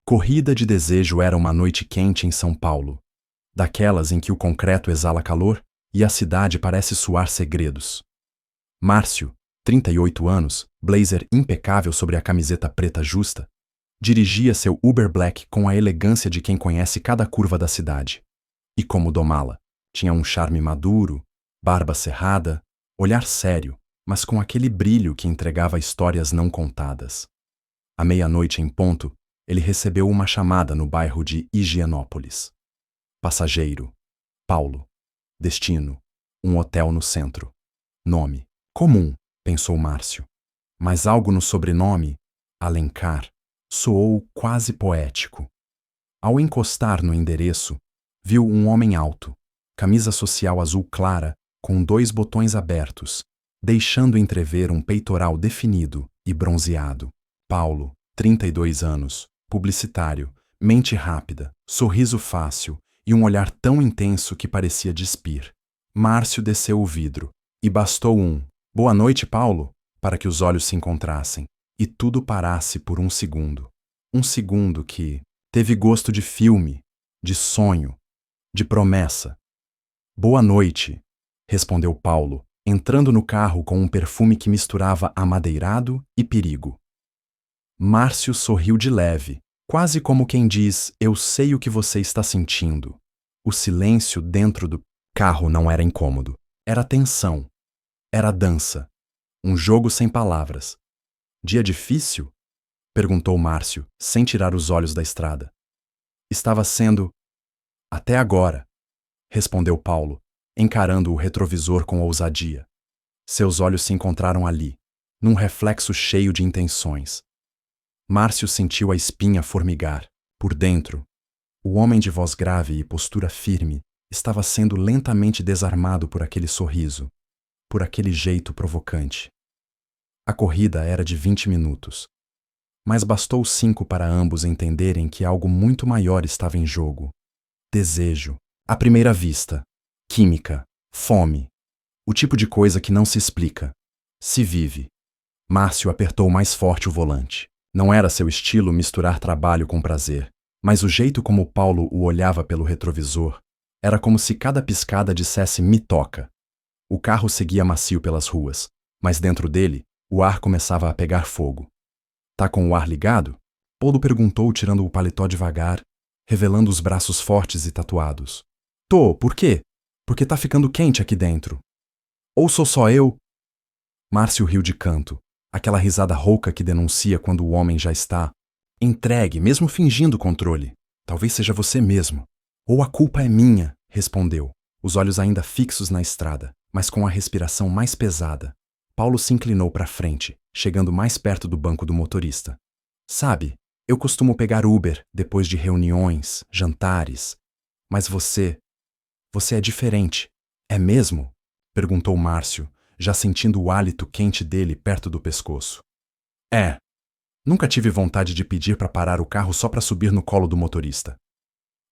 Corrida de Desejo era uma noite quente em São Paulo, daquelas em que o concreto exala calor e a cidade parece suar segredos. Márcio, 38 anos, blazer impecável sobre a camiseta preta justa, dirigia seu Uber Black com a elegância de quem conhece cada curva da cidade. E como domá-la? Tinha um charme maduro, barba cerrada, olhar sério, mas com aquele brilho que entregava histórias não contadas. À meia-noite em ponto, ele recebeu uma chamada no bairro de Higienópolis. Passageiro: Paulo. Destino: um hotel no centro. Nome: comum, pensou Márcio. Mas algo no sobrenome, Alencar, soou quase poético. Ao encostar no endereço, viu um homem alto, camisa social azul clara, com 2 botões abertos, deixando entrever um peitoral definido e bronzeado. Paulo, 32 anos, publicitário, mente rápida, sorriso fácil e um olhar tão intenso que parecia despir. Márcio desceu o vidro, e bastou um "Boa noite, Paulo", para que os olhos se encontrassem, e tudo parasse por um segundo. Um segundo que teve gosto de filme, de sonho, de promessa. "Boa noite", respondeu Paulo, entrando no carro com um perfume que misturava amadeirado e perigo. Márcio sorriu de leve, quase como quem diz: "Eu sei o que você está sentindo". O silêncio dentro do carro não era incômodo. Era tensão. Era dança. Um jogo sem palavras. "Dia difícil?", perguntou Márcio, sem tirar os olhos da estrada. "Estava sendo... até agora", respondeu Paulo, encarando o retrovisor com ousadia. Seus olhos se encontraram ali, num reflexo cheio de intenções. Márcio sentiu a espinha formigar. Por dentro, o homem de voz grave e postura firme estava sendo lentamente desarmado por aquele sorriso, por aquele jeito provocante. A corrida era de 20 minutos, mas bastou 5 para ambos entenderem que algo muito maior estava em jogo. Desejo, à primeira vista, química, fome, o tipo de coisa que não se explica, se vive. Márcio apertou mais forte o volante. Não era seu estilo misturar trabalho com prazer, mas o jeito como Paulo o olhava pelo retrovisor era como se cada piscada dissesse "me toca". O carro seguia macio pelas ruas, mas dentro dele, o ar começava a pegar fogo. "Tá com o ar ligado?", Paulo perguntou tirando o paletó devagar, revelando os braços fortes e tatuados. "Tô, por quê?", "Porque tá ficando quente aqui dentro". "Ou sou só eu?". Márcio riu de canto, aquela risada rouca que denuncia quando o homem já está entregue, mesmo fingindo controle. "Talvez seja você mesmo". "Ou a culpa é minha", respondeu, os olhos ainda fixos na estrada, mas com a respiração mais pesada. Paulo se inclinou para frente, chegando mais perto do banco do motorista. "Sabe, eu costumo pegar Uber depois de reuniões, jantares. Mas você é diferente. É mesmo?", perguntou Márcio, já sentindo o hálito quente dele perto do pescoço. "É. Nunca tive vontade de pedir para parar o carro só para subir no colo do motorista".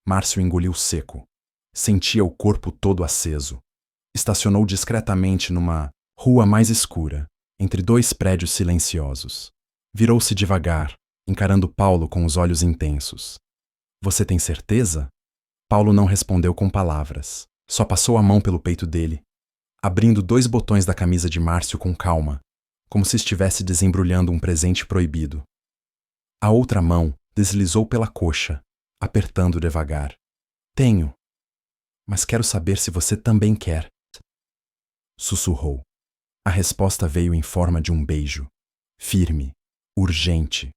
Márcio engoliu seco. Sentia o corpo todo aceso. Estacionou discretamente numa rua mais escura, entre 2 prédios silenciosos. Virou-se devagar, encarando Paulo com os olhos intensos. "Você tem certeza?". Paulo não respondeu com palavras. Só passou a mão pelo peito dele, abrindo 2 botões da camisa de Márcio com calma, como se estivesse desembrulhando um presente proibido. A outra mão deslizou pela coxa, apertando devagar. "Tenho. Mas quero saber se você também quer", sussurrou. A resposta veio em forma de um beijo, firme, urgente,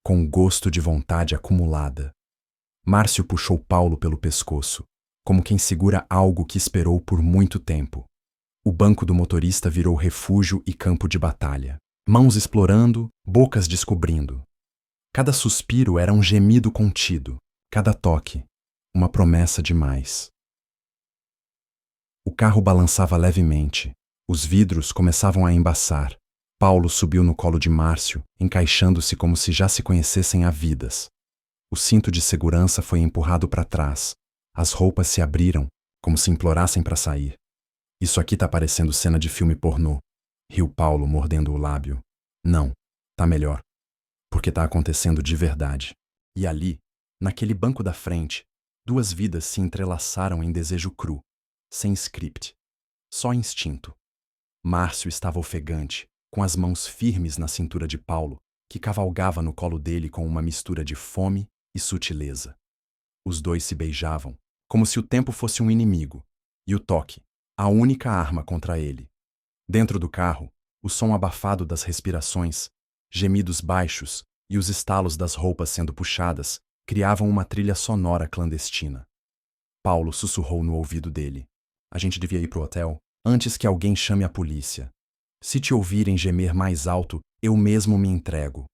com gosto de vontade acumulada. Márcio puxou Paulo pelo pescoço, como quem segura algo que esperou por muito tempo. O banco do motorista virou refúgio e campo de batalha. Mãos explorando, bocas descobrindo. Cada suspiro era um gemido contido, cada toque, uma promessa de mais. O carro balançava levemente. Os vidros começavam a embaçar. Paulo subiu no colo de Márcio, encaixando-se como se já se conhecessem há vidas. O cinto de segurança foi empurrado para trás. As roupas se abriram, como se implorassem para sair. "Isso aqui tá parecendo cena de filme pornô", riu Paulo, mordendo o lábio. "Não, tá melhor. Porque tá acontecendo de verdade. E ali, Naquele banco da frente, duas vidas se entrelaçaram em desejo cru, sem script, só instinto. Márcio estava ofegante, com as mãos firmes na cintura de Paulo, que cavalgava no colo dele com uma mistura de fome e sutileza. Os dois se beijavam, como se o tempo fosse um inimigo, e o toque, a única arma contra ele. Dentro do carro, o som abafado das respirações, gemidos baixos e os estalos das roupas sendo puxadas criavam uma trilha sonora clandestina. Paulo sussurrou no ouvido dele: "A gente devia ir pro hotel antes que alguém chame a polícia. Se te ouvirem gemer mais alto, eu mesmo me entrego",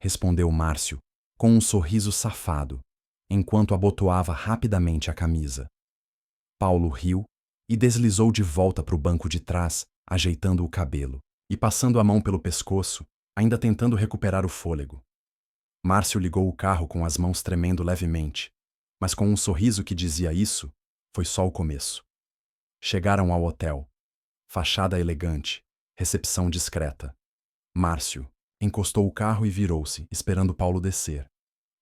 respondeu Márcio, com um sorriso safado, enquanto abotoava rapidamente a camisa. Paulo riu e deslizou de volta para o banco de trás, ajeitando o cabelo e passando a mão pelo pescoço, ainda tentando recuperar o fôlego. Márcio ligou o carro com as mãos tremendo levemente, mas com um sorriso que dizia isso, foi só o começo. Chegaram ao hotel. Fachada elegante, recepção discreta. Márcio encostou o carro e virou-se, esperando Paulo descer.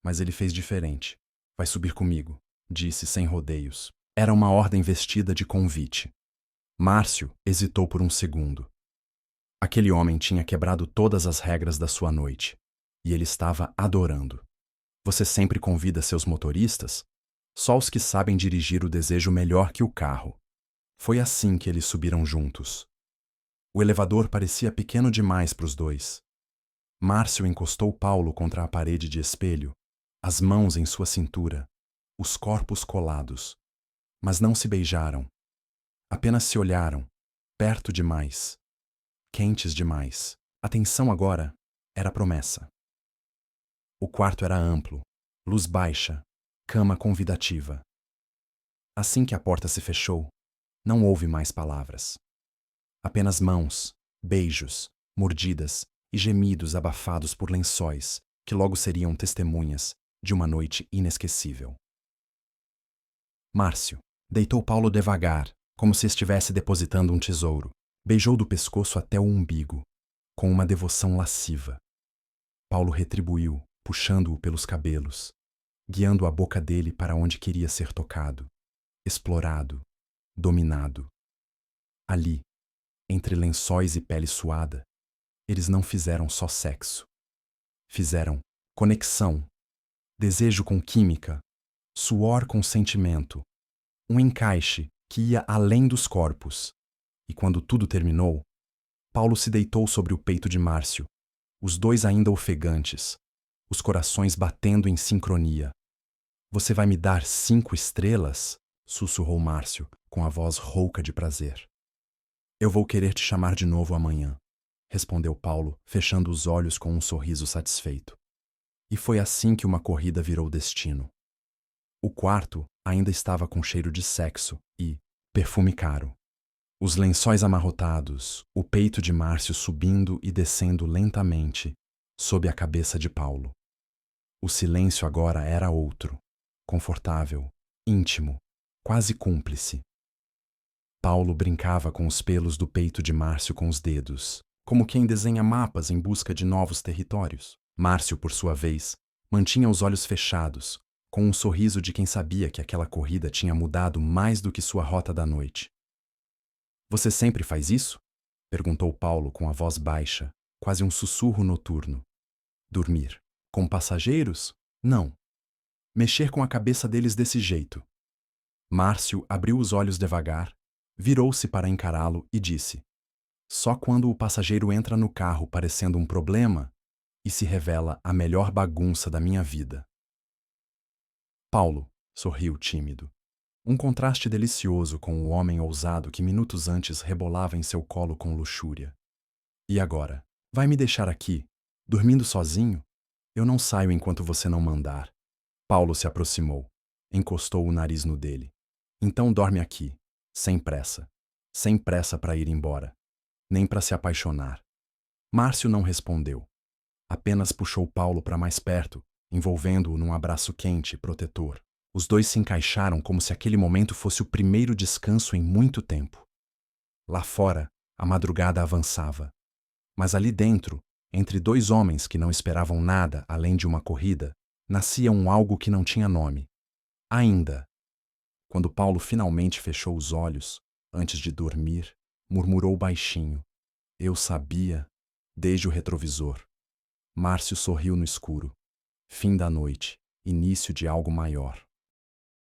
Mas ele fez diferente. "Vai subir comigo", disse sem rodeios. Era uma ordem vestida de convite. Márcio hesitou por um segundo. Aquele homem tinha quebrado todas as regras da sua noite, e ele estava adorando. Você sempre convida seus motoristas? Só os que sabem dirigir o desejo melhor que o carro. Foi assim que eles subiram juntos. O elevador parecia pequeno demais para os dois. Márcio encostou Paulo contra a parede de espelho, as mãos em sua cintura, os corpos colados. Mas não se beijaram. Apenas se olharam, perto demais, quentes demais. A tensão agora era promessa. O quarto era amplo, luz baixa, cama convidativa. Assim que a porta se fechou, não houve mais palavras. Apenas mãos, beijos, mordidas e gemidos abafados por lençóis que logo seriam testemunhas de uma noite inesquecível. Márcio deitou Paulo devagar, como se estivesse depositando um tesouro. Beijou do pescoço até o umbigo, com uma devoção lasciva. Paulo retribuiu, puxando-o pelos cabelos, guiando a boca dele para onde queria ser tocado, explorado, dominado. Ali, entre lençóis e pele suada, eles não fizeram só sexo. Fizeram conexão, desejo com química, suor com sentimento, um encaixe que ia além dos corpos. E quando tudo terminou, Paulo se deitou sobre o peito de Márcio, os dois ainda ofegantes, os corações batendo em sincronia. "Você vai me dar 5 estrelas?", sussurrou Márcio, com a voz rouca de prazer. "Eu vou querer te chamar de novo amanhã", respondeu Paulo, fechando os olhos com um sorriso satisfeito. E foi assim que uma corrida virou destino. O quarto ainda estava com cheiro de sexo e perfume caro. Os lençóis amarrotados, o peito de Márcio subindo e descendo lentamente sob a cabeça de Paulo. O silêncio agora era outro, confortável, íntimo, quase cúmplice. Paulo brincava com os pelos do peito de Márcio com os dedos, como quem desenha mapas em busca de novos territórios. Márcio, por sua vez, mantinha os olhos fechados, com um sorriso de quem sabia que aquela corrida tinha mudado mais do que sua rota da noite. "Você sempre faz isso?", perguntou Paulo com a voz baixa, quase um sussurro noturno. "Dormir com passageiros? Não. Mexer com a cabeça deles desse jeito." Márcio abriu os olhos devagar, virou-se para encará-lo e disse: "Só quando o passageiro entra no carro parecendo um problema e se revela a melhor bagunça da minha vida." Paulo sorriu tímido. Um contraste delicioso com o homem ousado que minutos antes rebolava em seu colo com luxúria. "E agora? Vai me deixar aqui, dormindo sozinho? Eu não saio enquanto você não mandar." Paulo se aproximou, encostou o nariz no dele. "Então dorme aqui, sem pressa. Sem pressa para ir embora. Nem para se apaixonar." Márcio não respondeu. Apenas puxou Paulo para mais perto, envolvendo-o num abraço quente e protetor. Os dois se encaixaram como se aquele momento fosse o primeiro descanso em muito tempo. Lá fora, a madrugada avançava. Mas ali dentro, entre dois homens que não esperavam nada além de uma corrida, Nascia um algo que não tinha nome. Ainda. Quando Paulo finalmente fechou os olhos, antes de dormir, murmurou baixinho: Eu sabia, desde o retrovisor. Márcio sorriu no escuro. Fim da noite, início de algo maior.